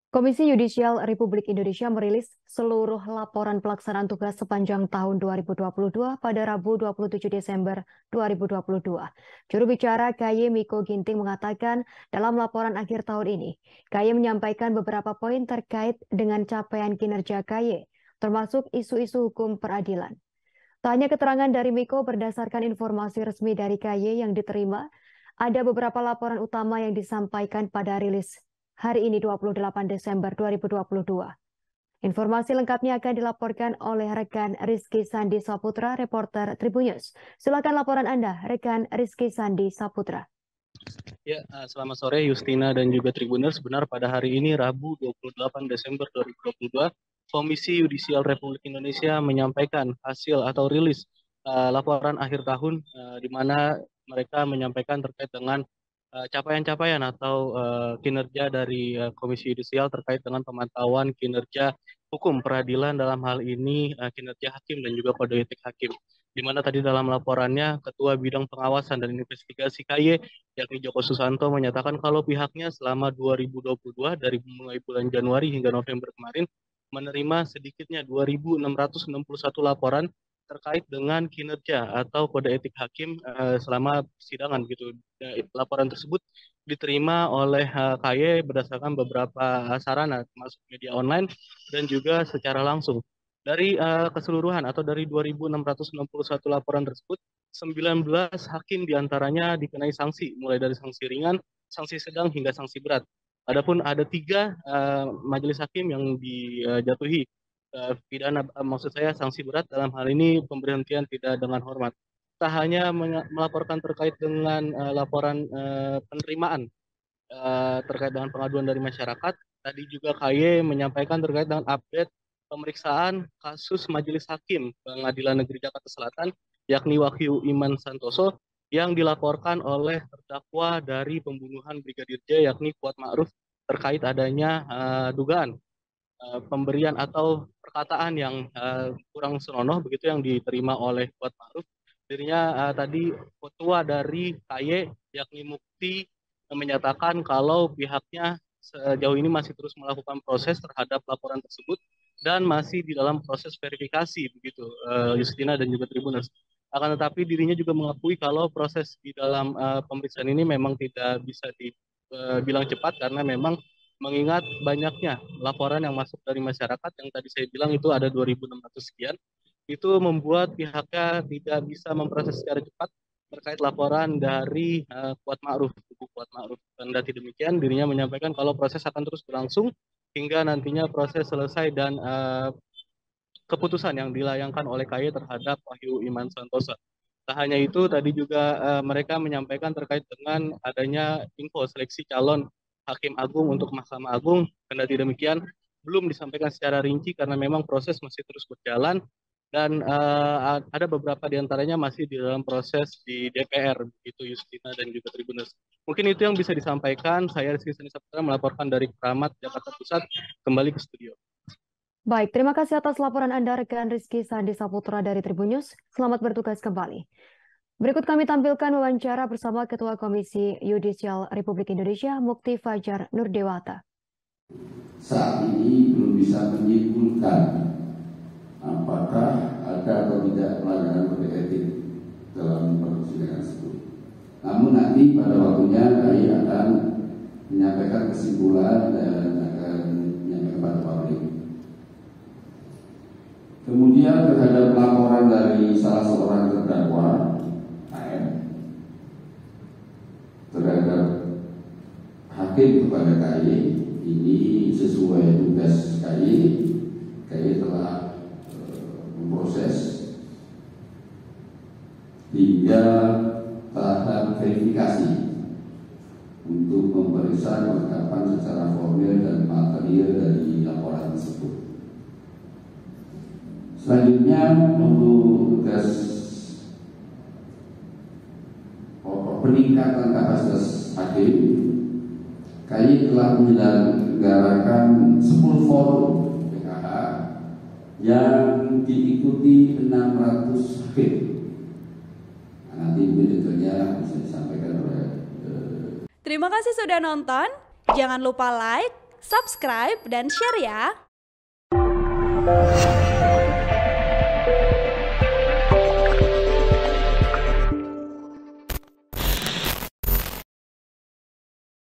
Komisi Yudisial Republik Indonesia merilis seluruh laporan pelaksanaan tugas sepanjang tahun 2022 pada Rabu 27 Desember 2022. Juru bicara KY Miko Ginting mengatakan dalam laporan akhir tahun ini, KY menyampaikan beberapa poin terkait dengan capaian kinerja KY, termasuk isu-isu hukum peradilan. Tak hanya keterangan dari Miko berdasarkan informasi resmi dari KY yang diterima, ada beberapa laporan utama yang disampaikan pada rilis hari ini 28 Desember 2022. Informasi lengkapnya akan dilaporkan oleh rekan Rizky Sandi Saputra, reporter Tribunnews. Silakan laporan Anda, rekan Rizky Sandi Saputra. Ya, selamat sore Justina dan juga Tribuners. Benar pada hari ini Rabu 28 Desember 2022, Komisi Yudisial Republik Indonesia menyampaikan hasil atau rilis laporan akhir tahun di mana mereka menyampaikan terkait dengan capaian-capaian atau kinerja dari Komisi Yudisial terkait dengan pemantauan kinerja hukum peradilan dalam hal ini kinerja hakim dan juga kode etik hakim. Di mana tadi dalam laporannya Ketua Bidang Pengawasan dan Investigasi KY yakni Joko Susanto menyatakan kalau pihaknya selama 2022 dari mulai bulan Januari hingga November kemarin menerima sedikitnya 2.661 laporan terkait dengan kinerja atau kode etik hakim selama persidangan gitu. Laporan tersebut diterima oleh KY berdasarkan beberapa sarana termasuk media online dan juga secara langsung. Dari keseluruhan atau dari 2.661 laporan tersebut, 19 hakim diantaranya dikenai sanksi, mulai dari sanksi ringan, sanksi sedang, hingga sanksi berat. Adapun ada 3 majelis hakim yang dijatuhi pidana, maksud saya sanksi berat dalam hal ini pemberhentian tidak dengan hormat. Tak hanya melaporkan terkait dengan laporan penerimaan terkait dengan pengaduan dari masyarakat, tadi juga KY menyampaikan terkait dengan update pemeriksaan kasus Majelis Hakim Pengadilan Negeri Jakarta Selatan, yakni Wahyu Iman Santoso, yang dilaporkan oleh terdakwa dari pembunuhan Brigadir J, yakni Kuat Ma'ruf, terkait adanya dugaan pemberian atau perkataan yang kurang senonoh begitu yang diterima oleh Kuat Ma'ruf. Dirinya tadi ketua dari KY yakni Mukti menyatakan kalau pihaknya sejauh ini masih terus melakukan proses terhadap laporan tersebut dan masih di dalam proses verifikasi begitu Justina dan juga Tribuners. Akan tetapi dirinya juga mengakui kalau proses di dalam pemeriksaan ini memang tidak bisa dibilang cepat karena memang mengingat banyaknya laporan yang masuk dari masyarakat yang tadi saya bilang itu ada 2.600 sekian, itu membuat pihaknya tidak bisa memproses secara cepat terkait laporan dari Kuat Ma'ruf, Kubu Kuat Ma'ruf. Dan dari demikian dirinya menyampaikan kalau proses akan terus berlangsung hingga nantinya proses selesai dan keputusan yang dilayangkan oleh KY terhadap Wahyu Iman Santoso. Tak hanya itu, tadi juga mereka menyampaikan terkait dengan adanya info seleksi calon Hakim Agung untuk Mahkamah Agung. Kendati demikian, belum disampaikan secara rinci karena memang proses masih terus berjalan dan ada beberapa diantaranya masih di dalam proses di DPR, begitu Justina dan juga Tribuners. Mungkin itu yang bisa disampaikan. Saya Rizky Sani Saputra melaporkan dari Keramat, Jakarta Pusat, kembali ke studio. Baik, terima kasih atas laporan Anda, rekan Rizky Sandi Saputra dari Tribunnews. Selamat bertugas kembali. Berikut kami tampilkan wawancara bersama Ketua Komisi Yudisial Republik Indonesia, Mukti Fajar Nurdewata. Saat ini belum bisa menyimpulkan apakah ada atau tidak pelanggaran kode etik dalam persidangan tersebut. Namun nanti pada waktunya kami akan menyampaikan kesimpulan dan akan menyampaikan pada publik. Kemudian terhadap laporan dari salah seorang terdakwa AM terhadap hakim kepada KY, ini sesuai tugas KY. KY telah memproses hingga tahap verifikasi untuk memeriksa kelengkapan secara formil dan material dari laporan tersebut. Selanjutnya untuk tugas peningkatan kapasitas hakim, KY telah menyelenggarakan 10 forum PKH yang diikuti 600 hakim. Nah, nanti detailnya bisa disampaikan oleh. Terima kasih sudah nonton. Jangan lupa like, subscribe, dan share ya.